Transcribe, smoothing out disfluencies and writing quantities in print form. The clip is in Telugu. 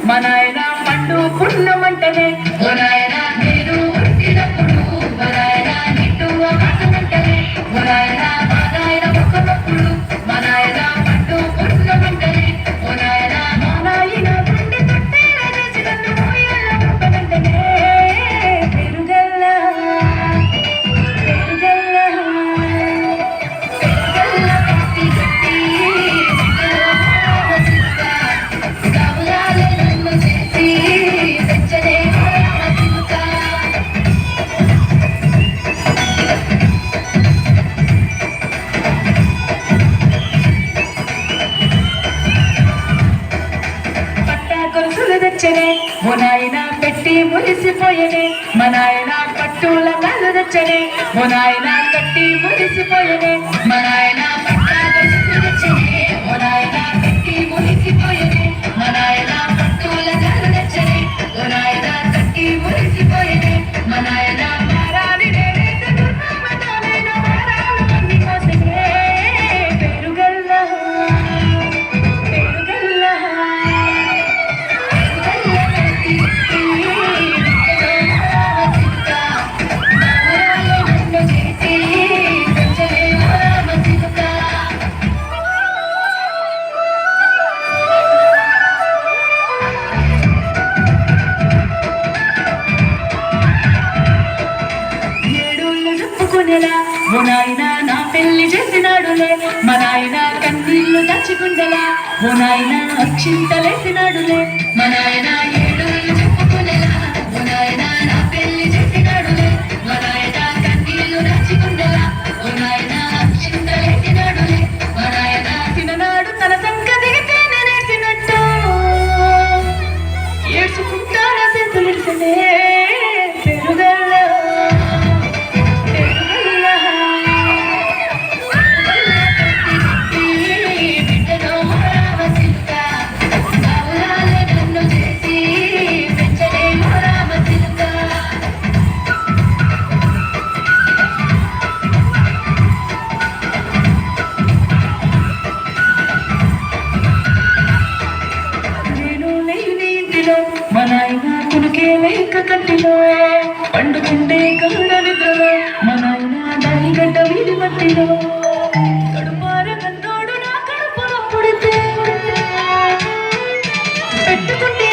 మా నాయన పండు పుణ్యమంటనే ఓ నాయన నేను పుట్టినప్పుడు మా నాయన నిండు ఆకాశమంటనే ఓ నాయన మా నాయన ఒక్కప్పుడు మా నాయన పండు పుణ్యమంటనే ఓ నాయన మా నాయన గుండె తొట్టేలా చేసి నన్ను మోయాల ఒక్కమంటనే పెరుగల్ల పెరుగల్ల పెరుగల్ల కట్టి కట్టి ఓ నాయన పెట్టి మురిసిపోయనే మా నాయన పట్టుల కళ్ళు తెచ్చనే ఓ నాయన కట్టి మురిసిపోయనే మా నాయన తెచ్చనే ఓ నాయన కట్టి మురిసిపోయనే మా నాయన పట్టుల కళ్ళు తెచ్చనే ఓ నాయన కట్టి మురిసిపోయనే మా నాయన మారాని పెరుగల్ల పెరుగల్ల ఓ నాయన నా పెళ్లి చేసినాడులే మా నాయన కన్నీళ్లు దాచుకుండలా ఓ నాయన అక్షింతలేసినాడులే మా నాయన ఏడుళ్ళు చెప్పుకునేలా ఓ నాయన నా పెళ్లి చేసినాడులే మా నాయన కన్నీళ్లు దాచుకుండలా ఓ నాయన అక్షింతలేసినాడులే మా నాయన చిన్ననాడు తన సంక దిగితే నేనేసినట్టు ఏడ్చుకుంటాన సెంతులిసనే పెరుగల్ల మా నాయన కునికే లేక కట్టిలో పండుకుంటే కాడ నిద్రలో మా నాయన దాని గడ్డ వీధి మట్టిలో కడుపార కన్నోడు నా కడుపులో పుడితే పెట్టుకుంటే